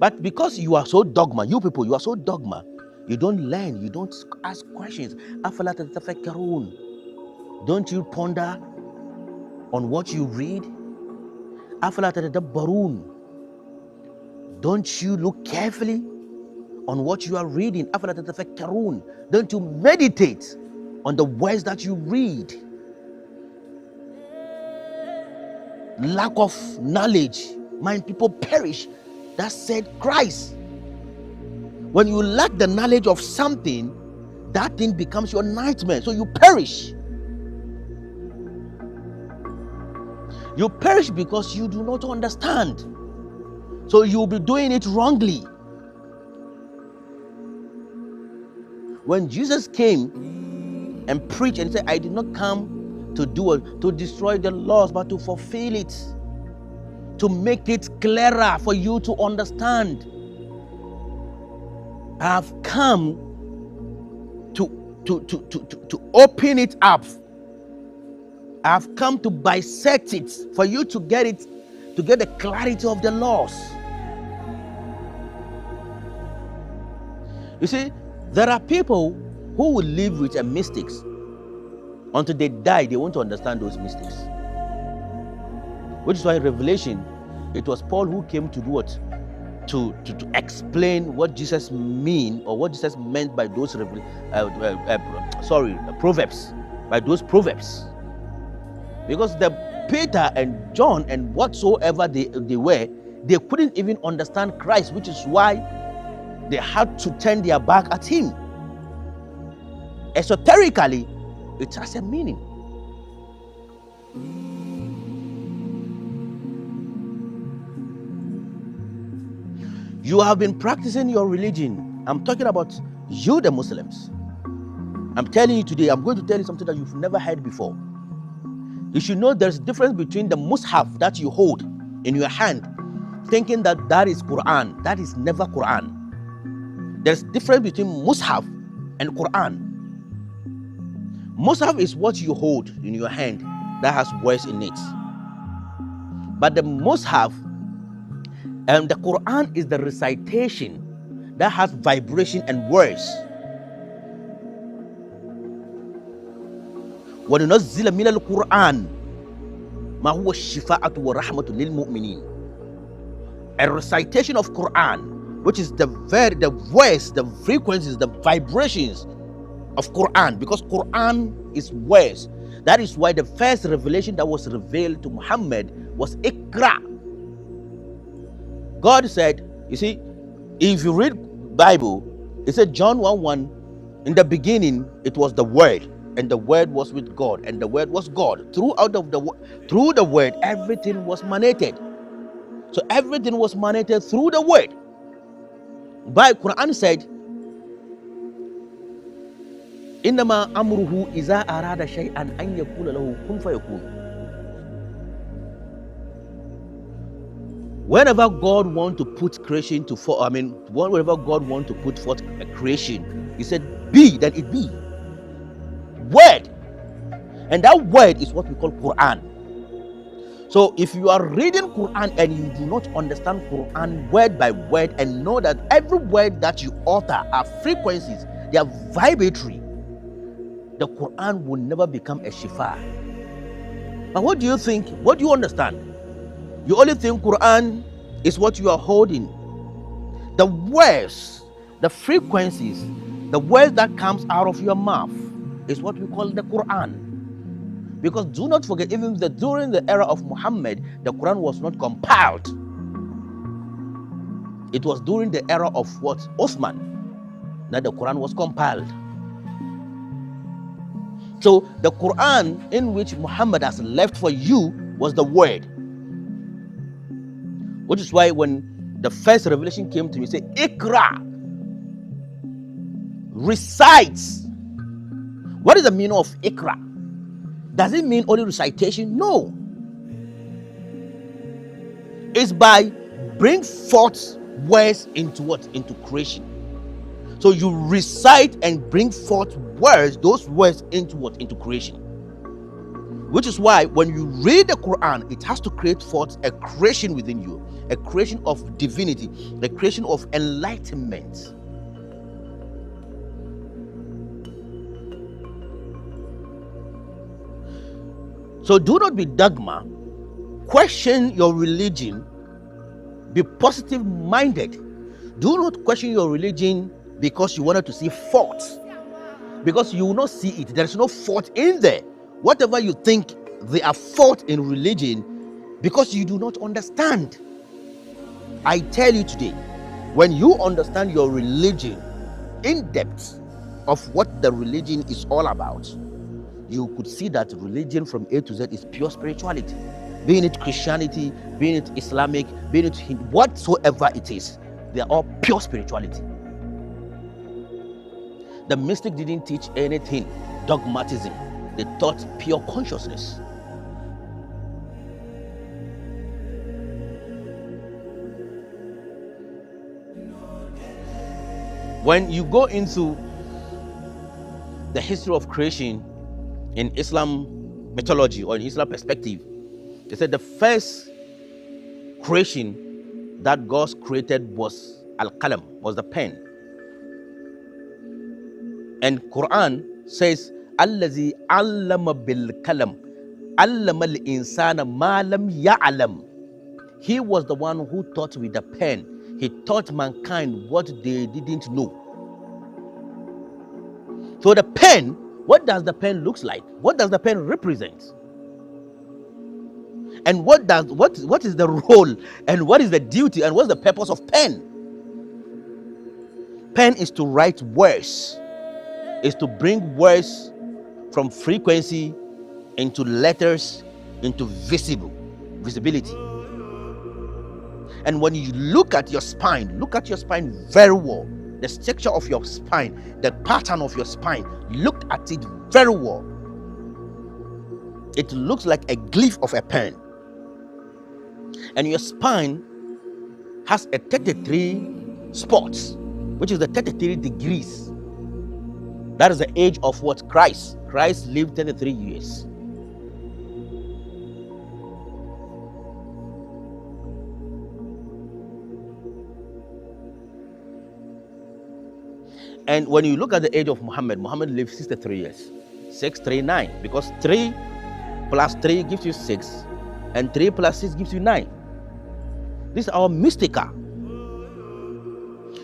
But because you are so dogma, you people, you are so dogma, you don't learn, you don't ask questions. أَفَلَا تَتَفَكَّرُونَ? Don't you ponder on what you read? أَفَلَا تَتَدَبَّرُونَ? Don't you look carefully on what you are reading? أَفَلَا تَتَفَكَّرُونَ? Don't you meditate on the words that you read? Lack of knowledge, my people perish. That said Christ. When you lack the knowledge of something, that thing becomes your nightmare. So you perish. You perish because you do not understand. So you'll be doing it wrongly. When Jesus came and preached and said, I did not come to destroy the laws, but to fulfill it, to make it clearer for you to understand. I have come to open it up. I have come to bisect it for you to get it, to get the clarity of the laws. You see, there are people who will live with mistakes until they die. They want to understand those mistakes, which is why in Revelation, it was Paul who came to do what? To explain what Jesus mean, or what Jesus meant by those proverbs, by those proverbs. Because the Peter and John and whatsoever they were, they couldn't even understand Christ, which is why they had to turn their back at him. Esoterically, it has a meaning. You have been practicing your religion. I'm talking about you, the Muslims. I'm telling you today, I'm going to tell you something that you've never heard before. You should know there's a difference between the mushaf that you hold in your hand, thinking that that is Quran. That is never Quran. There's a difference between mushaf and Quran. Mushaf is what you hold in your hand that has words in it. But the mushaf and the Quran is the recitation that has vibration and words. وَنُنَزِّلَ مِنَ الْقُرْآنِ مَا هُوَ الشِّفَاءَةُ وَرَحْمَةٌ لِلْمُؤْمِنِينَ. A recitation of Quran, which is the voice, the frequencies, the vibrations of Quran, because Quran is words. That is why the first revelation that was revealed to Muhammad was Iqra. God said, you see, if you read Bible, it said John 1:1, in the beginning it was the Word, and the Word was with God, and the Word was God. Through the Word, everything was emanated. So everything was emanated through the Word. By Quran said, إِنَّمَا أَمْرُهُ إِذَا أَرَادَ شَيْئًا أَنْ يَقُولَ لَهُ كُنْ فَيَكُونُ. Whenever God wants to put creation whenever God wants to put forth a creation, He said, "Be," then it be. Word, and that word is what we call Quran. So if you are reading Quran and you do not understand Quran word by word, and know that every word that you utter are frequencies, they are vibratory, the Quran will never become a shifa. But what do you think? What do you understand? You only think Quran is what you are holding. The words, the frequencies, the words that comes out of your mouth is what we call the Quran. Because do not forget, even during the era of Muhammad, the Quran was not compiled. It was during the era of what? Osman, that the Quran was compiled. So the Quran in which Muhammad has left for you was the word. Which is why when the first revelation came to me, say, Iqra, recites. What is the meaning of Iqra? Does it mean only recitation? No. It's by bring forth words into what? Into creation. So you recite and bring forth words, those words into what? Into creation. Which is why when you read the Quran, it has to create forth a creation within you, a creation of divinity, the creation of enlightenment. So do not be dogma. Question your religion. Be positive minded. Do not question your religion because you wanted to see fault, because you will not see it. There is no fault in there. Whatever you think they are fault in religion, because you do not understand. I tell you today, when you understand your religion in depth of what the religion is all about, you could see that religion from A to Z is pure spirituality. Being it Christianity, being it Islamic, being it Hindu, whatsoever it is, they are all pure spirituality. The mystic didn't teach anything dogmatism. They taught pure consciousness. When you go into the history of creation in Islam mythology or in Islam perspective, they said the first creation that God created was al-qalam, was the pen. And Quran says, Allazi allama bil kalam, allama al insana ma lam ya'lam. He was the one who taught with the pen. He taught mankind what they didn't know. So the pen, what does the pen looks like? What does the pen represent? And what is the role and what is the duty and what's the purpose of pen? Pen is to write words, is to bring words from frequency into letters, into visibility. And when you look at your spine very well. The structure of your spine, the pattern of your spine, look at it very well. It looks like a glyph of a pen. And your spine has a 33 spots, which is the 33 degrees. That is the age of what? Christ. Christ lived 33 years. And when you look at the age of Muhammad lived 63 years. 639, because 3 plus 3 gives you 6, and 3 plus 6 gives you 9. This is our mystica.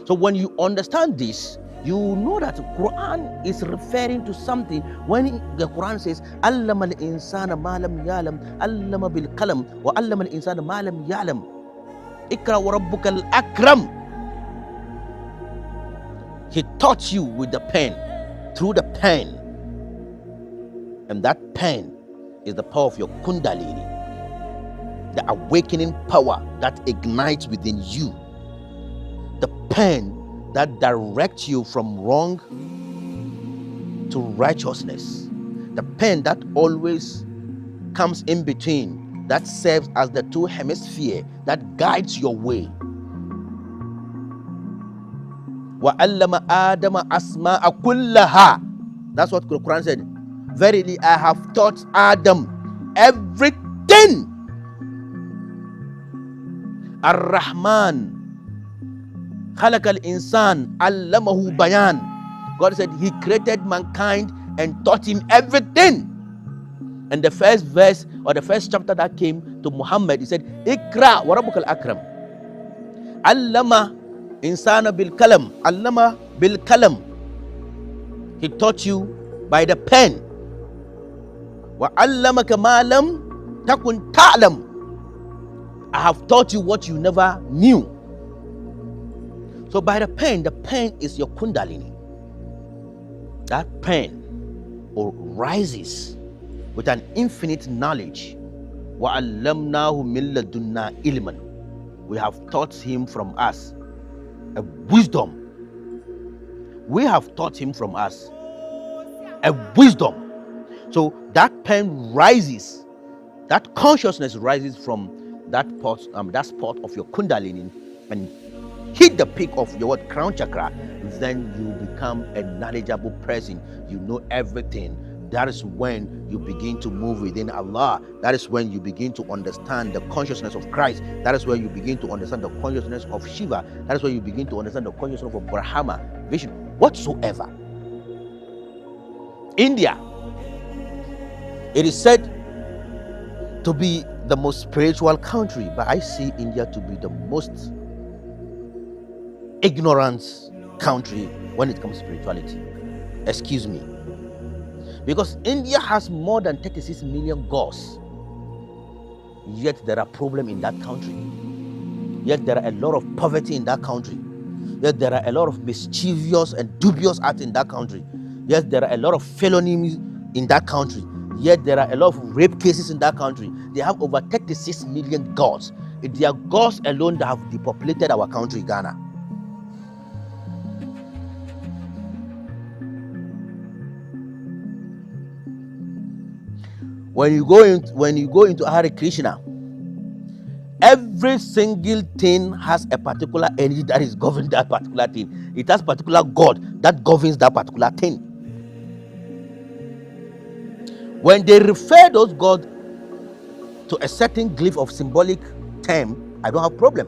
So when you understand this, you know that the Quran is referring to something. When the Quran says, Allama al-insana ma lam ya'lam, allama bil qalam, wa allama al-insana ma lam ya'lam, ikra wa rabbuka al-akram. He taught you with the pen, through the pen. And that pen is the power of your kundalini, the awakening power that ignites within you. The pen that directs you from wrong to righteousness. The pen that always comes in between, that serves as the two hemispheres that guides your way. وَأَلَّمَ آدَمَ أَسْمَاءَ كُلَّهَا. That's what the Quran said. Verily, I have taught Adam everything. Ar-Rahman خَلَقَ الْإِنسَانَ عَلَّمَهُ bayan. God said He created mankind and taught him everything. And the first verse or the first chapter that came to Muhammad, He said, Ikra wa rabbuka al-akram. Allama insana bil kalam, allama bil kalam. He taught you by the pen. Wa allamaka ma lam takun ta'lam. I have taught you what you never knew. So by the pen is your kundalini. That pen rises with an infinite knowledge. Wa allamnahu min ladunna ilman. We have taught him from us a wisdom. We have taught him from us a wisdom. So that pen rises, that consciousness rises from that spot of your kundalini and hit the peak of your crown chakra. Then you become a knowledgeable person. You know everything that is when you begin to move within Allah. That is when you begin to understand the consciousness of Christ. That is when you begin to understand the consciousness of Shiva. That is when you begin to understand the consciousness of Brahma, Vishnu, whatsoever. India, it is said to be the most spiritual country, but I see India to be the most ignorant country when it comes to spirituality. Excuse me. Because India has more than 36 million gods, yet there are problems in that country. Yet there are a lot of poverty in that country. Yet there are a lot of mischievous and dubious acts in that country. Yet there are a lot of felonies in that country. Yet there are a lot of rape cases in that country. They have over 36 million gods. They are gods alone that have depopulated our country, Ghana. When you go into Hare Krishna, every single thing has a particular energy that is governing that particular thing. It has particular God that governs that particular thing. When they refer those gods to a certain glyph of symbolic term, I don't have problem.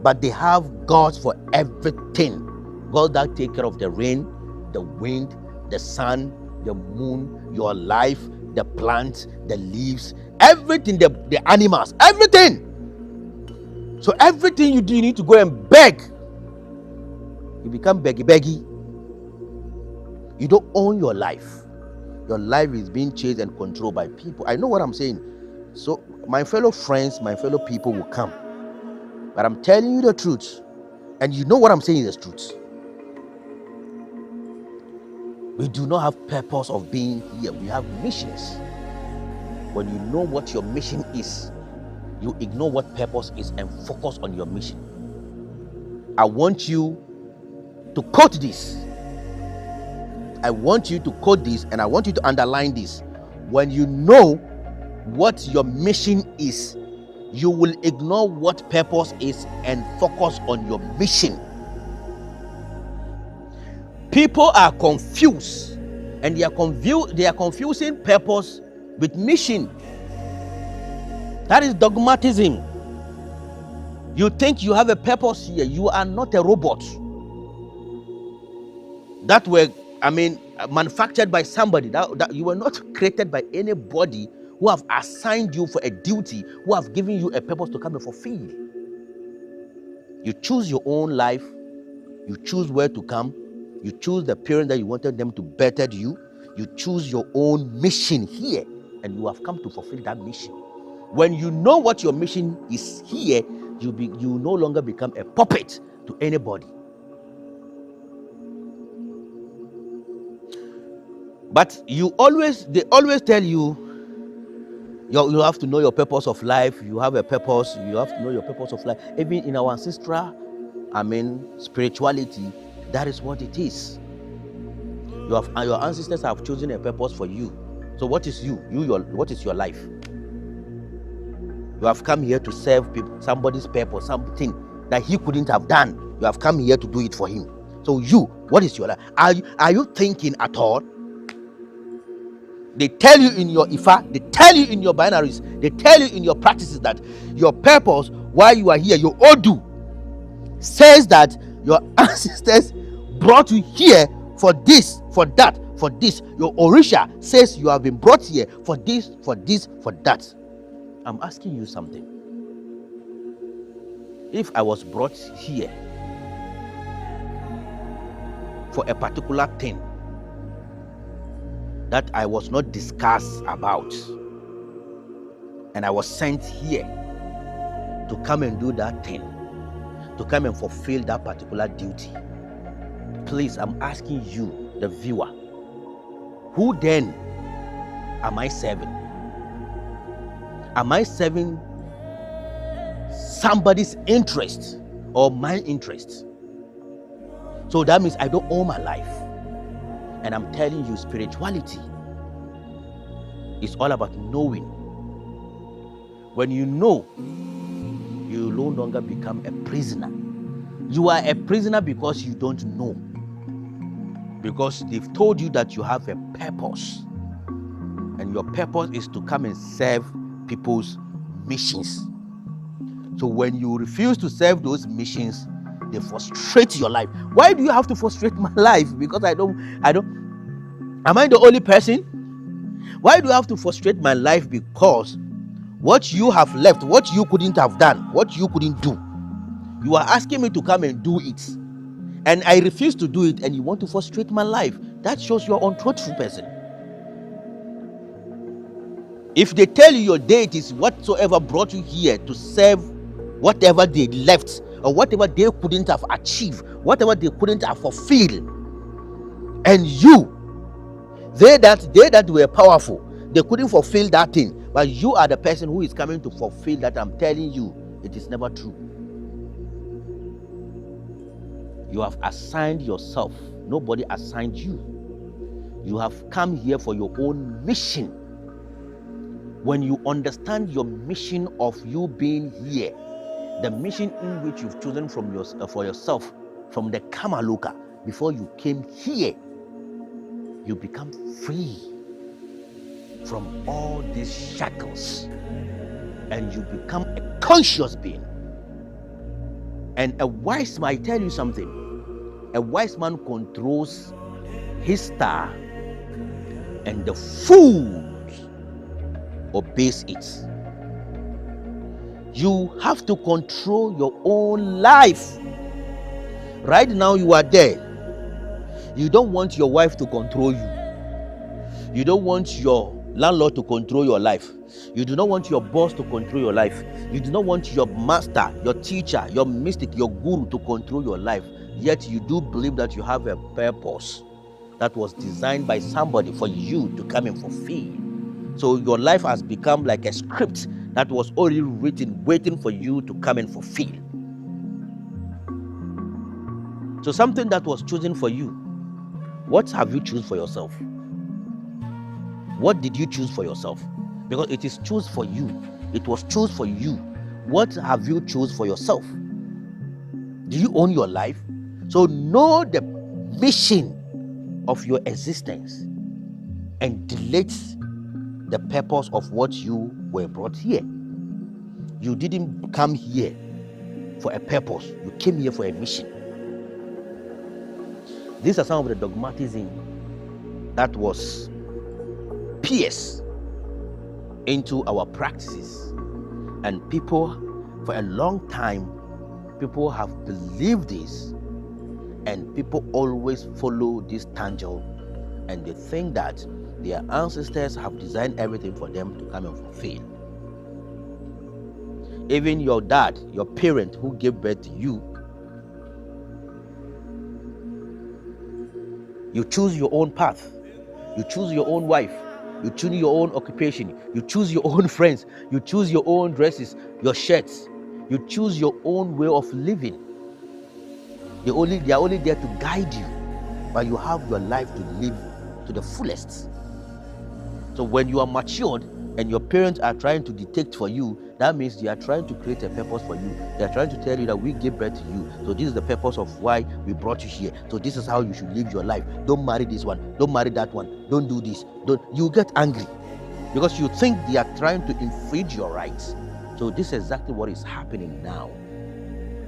But they have gods for everything. God that take care of the rain, the wind, the sun, the moon, your life, the plants, the leaves, everything, the animals, everything. So everything you do, you need to go and beg. You become beggy. You don't own your life. Your life is being chased and controlled by people. I know what I'm saying. So my fellow friends, my fellow people will come. But I'm telling you the truth. And you know what I'm saying is the truth. We do not have purpose of being here. We have missions. When you know what your mission is, you ignore what purpose is and focus on your mission. I want you to quote this. I want you to quote this, and I want you to underline this. When you know what your mission is, you will ignore what purpose is and focus on your mission. People are confused, and they are confusing purpose with mission. That is dogmatism. You think you have a purpose here. You are not a robot that were manufactured by somebody. That you were not created by anybody who have assigned you for a duty, who have given you a purpose to come and fulfill. You choose your own life. You choose where to come. You choose the parent that you wanted them to better you. You choose your own mission here, and you have come to fulfill that mission. When you know what your mission is here, you no longer become a puppet to anybody. But they always tell you, you have to know your purpose of life. You have a purpose. You have to know your purpose of life. Even in our ancestral, spirituality, that is what it is. Your ancestors have chosen a purpose for you. So what is you? What is your life? You have come here to serve people, somebody's purpose, something that he couldn't have done. You have come here to do it for him. So what is your life? Are you thinking at all? They tell you in your Ifa, they tell you in your binaries, they tell you in your practices that your purpose, why you are here, your Odu, says that your ancestors brought you here for this, for that, for this. Your Orisha says you have been brought here for this, for that. I'm asking you something. If I was brought here for a particular thing that I was not discussed about, and I was sent here to come and do that thing, to come and fulfill that particular duty, please, I'm asking you, the viewer, who then am I serving? Am I serving somebody's interest or my interest? So that means I don't own my life. And I'm telling you, spirituality is all about knowing. When you know, you no longer become a prisoner. You are a prisoner because you don't know. because they've told you that you have a purpose, and your purpose is to come and serve people's missions. So when you refuse to serve those missions, they frustrate your life. Why do you have to frustrate my life? Because I don't am I the only person? Why do you have to frustrate my life? Because what you have left, what you couldn't have done, what you couldn't do, you are asking me to come and do it, and I refuse to do it, and you want to frustrate my life. That shows you're an untruthful person. If they tell you your deities whatsoever brought you here to serve whatever they left, or whatever they couldn't have achieved, whatever they couldn't have fulfilled, and they that were powerful, they couldn't fulfill that thing, but you are the person who is coming to fulfill that, I'm telling you, it is never true. You have assigned yourself. Nobody assigned you. You have come here for your own mission. When you understand your mission of you being here, the mission in which you've chosen for yourself from the Kamaluka before you came here, you become free from all these shackles, and you become a conscious being. And a wise man, I tell you something, a wise man controls his star, and the fool obeys it. You have to control your own life. Right now you are there. You don't want your wife to control you. You don't want your landlord to control your life. You do not want your boss to control your life. You do not want your master, your teacher, your mystic, your guru to control your life. Yet you do believe that you have a purpose that was designed by somebody for you to come and fulfill. So your life has become like a script that was already written, waiting for you to come and fulfill. So something that was chosen for you, what have you chosen for yourself? What did you choose for yourself? Because it is chosen for you. It was chosen for you. What have you chosen for yourself? Do you own your life? So know the mission of your existence and delete the purpose of what you were brought here. You didn't come here for a purpose. You came here for a mission. These are some of the dogmatism that was pierced into our practices, and people for a long time, people have believed this, and people always follow this tangent, and they think that their ancestors have designed everything for them to come and fulfill. Even your dad, your parent who gave birth to you, you choose your own path, you choose your own wife, you choose your own occupation, you choose your own friends, you choose your own dresses, your shirts, you choose your own way of living. They are only there to guide you, but you have your life to live to the fullest. So when you are matured and your parents are trying to dictate for you, that means they are trying to create a purpose for you. They are trying to tell you that we gave birth to you, so this is the purpose of why we brought you here. So this is how you should live your life. Don't marry this one, don't marry that one, don't do this. You get angry because you think they are trying to infringe your rights. So this is exactly what is happening now.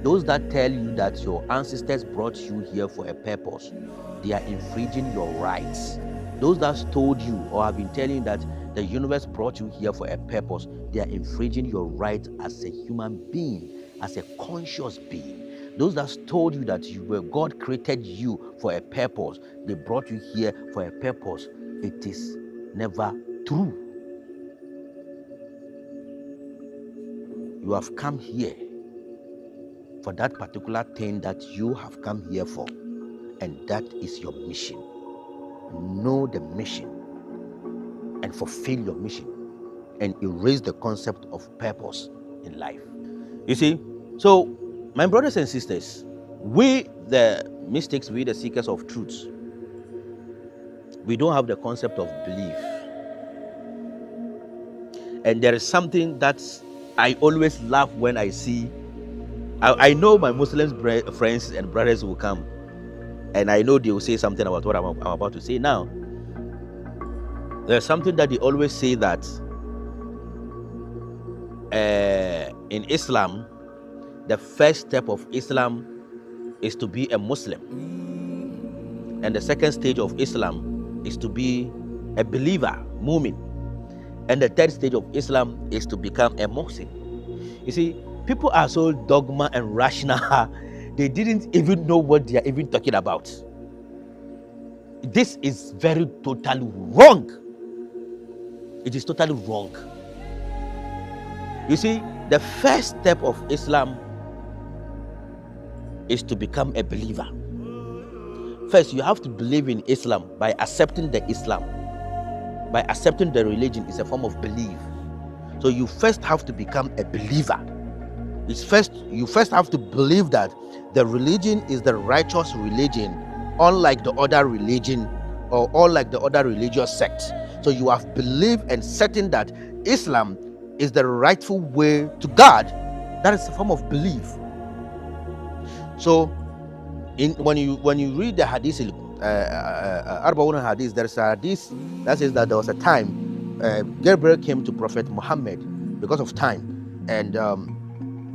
Those that tell you that your ancestors brought you here for a purpose, they are infringing your rights. Those that told you or have been telling you that the universe brought you here for a purpose, they are infringing your rights as a human being, as a conscious being. Those that told you that God created you for a purpose, they brought you here for a purpose, it is never true. You have come here for that particular thing that you have come here for, and that is your mission. Know the mission and fulfill your mission, and erase the concept of purpose in life. You see, so my brothers and sisters, we the mystics, we the seekers of truth, we don't have the concept of belief. And there is something that I always laugh when I see. I know my Muslim friends and brothers will come, and I know they will say something about what I'm about to say now. There's something that they always say that in Islam, the first step of Islam is to be a Muslim, and the second stage of Islam is to be a believer, mu'min, and the third stage of Islam is to become a Muslim. You see, people are so dogma and rational, they didn't even know what they are even talking about. This is very totally wrong. It is totally wrong. You see, the first step of Islam is to become a believer. First, you have to believe in Islam by accepting the Islam. By accepting the religion is a form of belief. So you first have to become a believer. You first have to believe that the religion is the righteous religion, unlike the other religion or unlike the other religious sects. So you have believed and certain that Islam is the rightful way to God. That is a form of belief. So when you read the hadith, Arba'un hadith, there's a hadith that says that there was a time Gabriel came to Prophet Muhammad because of time, and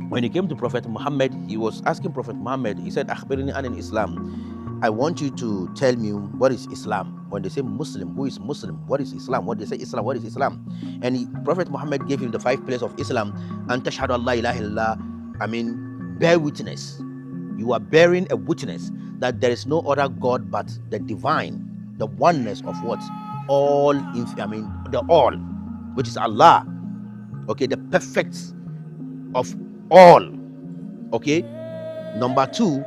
when he came to Prophet Muhammad, he was asking Prophet Muhammad, he said, Akhbirni an Islam. I want you to tell me what is Islam. When they say Muslim, who is Muslim? What is Islam? When they say Islam, what is Islam? And Prophet Muhammad gave him the 5 pillars of Islam. And tashhadu Allah ilaha illallah, bear witness. You are bearing a witness that there is no other God but the divine, the oneness of what? All, the all, which is Allah. Okay, the perfect of all. Okay. Number 2,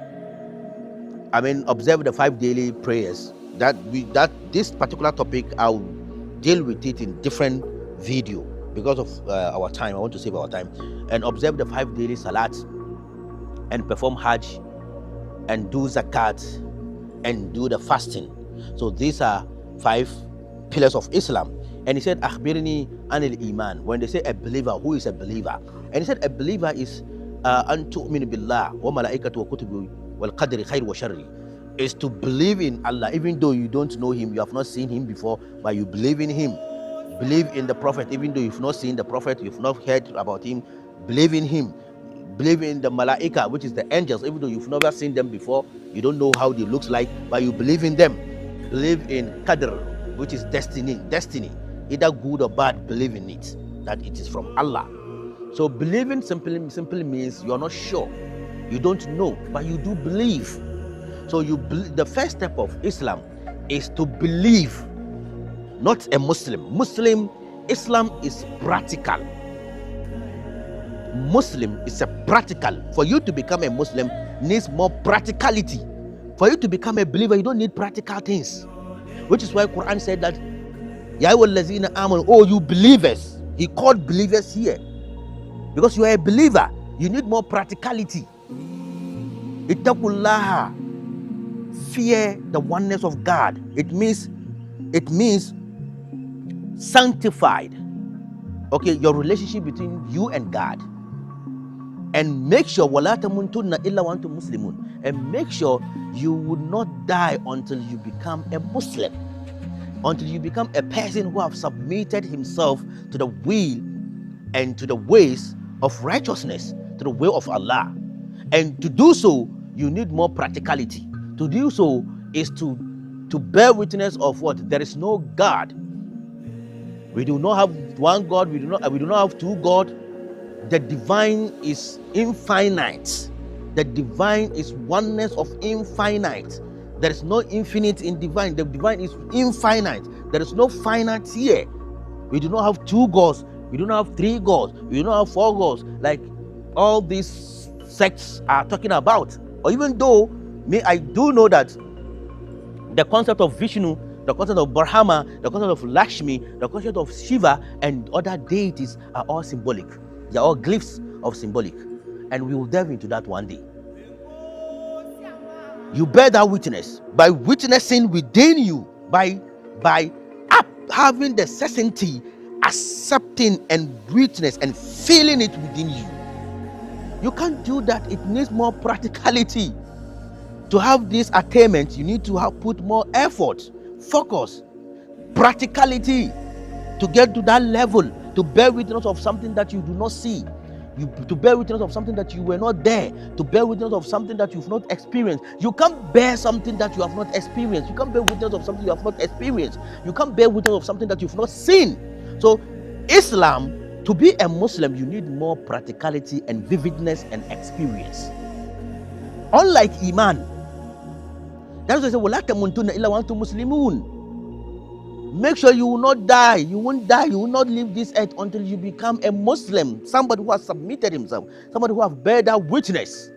observe the 5 daily prayers. This particular topic, I'll deal with it in different video because of our time. I want to save our time. And observe the 5 daily salat, and perform Hajj, and do zakat, and do the fasting. So these are 5 pillars of Islam. And he said, Akhbirni anil iman. When they say a believer, who is a believer? And he said a believer is an tu'minu billah wa malaikatu wa kutubi wal qadri khair wa sharri, is to believe in Allah, even though you don't know him, you have not seen him before, but you believe in him. Believe in the Prophet, even though you've not seen the Prophet, you've not heard about him, believe in him. Believe in the malaika, which is the angels, even though you've never seen them before, you don't know how they look like, but you believe in them. Believe in qadr, which is destiny, either good or bad, believe in it, that it is from Allah. So believing simply means you are not sure, you don't know, but you do believe. So the first step of Islam is to believe, not a Muslim. Islam is practical. Muslim is a practical. For you to become a Muslim needs more practicality. For you to become a believer, you don't need practical things. Which is why Quran said that, Ya ayyuhallazina amanu, oh you believers. He called believers here. Because you are a believer, you need more practicality. Ittaqullaha, fear the oneness of God. It means sanctified. Okay, your relationship between you and God. And make sure wala tamuntunna illa wa antum muslimun. And make sure you will not die until you become a Muslim. Until you become a person who have submitted himself to the will and to the ways of righteousness, to the will of Allah. And to do so, you need more practicality. To do so is to bear witness of what? There is no God. We do not have one God. We do not have 2 gods. The divine is infinite. The divine is oneness of infinite. There is no infinite in divine. The divine is infinite. There is no finite here. We do not have 2 gods. We do not have 3 gods. We do not have 4 gods, like all these sects are talking about. Or even though I do know that the concept of Vishnu, the concept of Brahma, the concept of Lakshmi, the concept of Shiva, and other deities are all symbolic. They are all glyphs of symbolic. And we will delve into that one day. You bear that witness by witnessing within you, by having the certainty, accepting and witness and feeling it within you. You can't do that. It needs more practicality. To have this attainment, you need to put more effort, focus, practicality to get to that level, to bear witness of something that you do not see, to bear witness of something that you were not there, to bear witness of something that you've not experienced. You can't bear something that you have not experienced. You can't bear witness of something you have not experienced. You can't bear witness of something that you've not seen. So Islam, to be a Muslim, you need more practicality and vividness and experience. Unlike Iman, that's why I say, وَلَا تَمُنْتُنَّ إِلَّا وَأَنْتُمْ مُسْلِمُونَ. Make sure you will not die. You won't die. You will not leave this earth until you become a Muslim. Somebody who has submitted himself. Somebody who has bear that witness.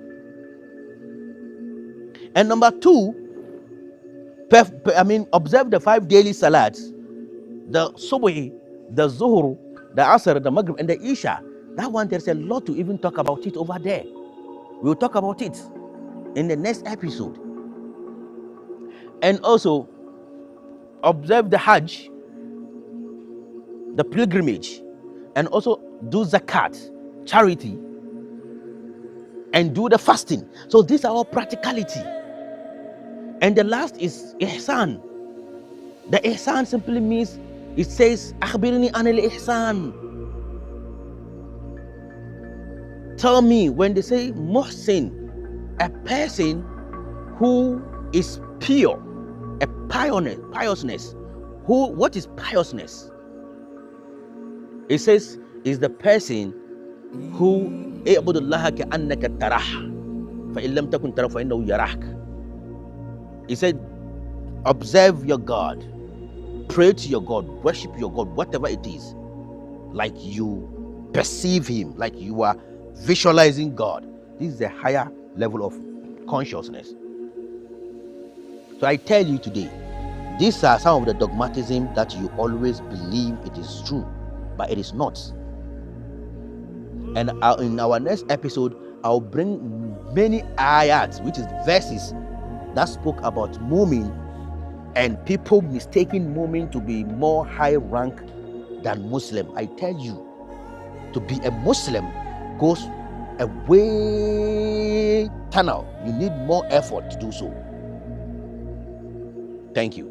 And number two, observe the 5 daily salats. The Subhi, the Zuhur, the Asr, the Maghrib, and the Isha. That one, there's a lot to even talk about it over there. We'll talk about it in the next episode. And also, observe the Hajj, the pilgrimage, and also do zakat, charity, and do the fasting. So these are all practicality. And the last is ihsan. The ihsan simply means, it says, akhbirni anil ihsan. Tell me, when they say muhsin, a person who is pure, a piousness. What is piousness? It says, is the person who i'budullaha ka'annaka tarah fa in lam takun tarah fa innahu yarahk. He said, observe your God, pray to your God, worship your God, whatever it is, like you perceive him, like you are visualizing God. This is a higher level of consciousness. So I tell you today, these are some of the dogmatism that you always believe it is true, but it is not. And in our next episode, I'll bring many ayats, which is verses that spoke about mu'min, and people mistaking mu'min to be more high rank than Muslim. I tell you, to be a Muslim goes a way tunnel. You need more effort to do so. Thank you.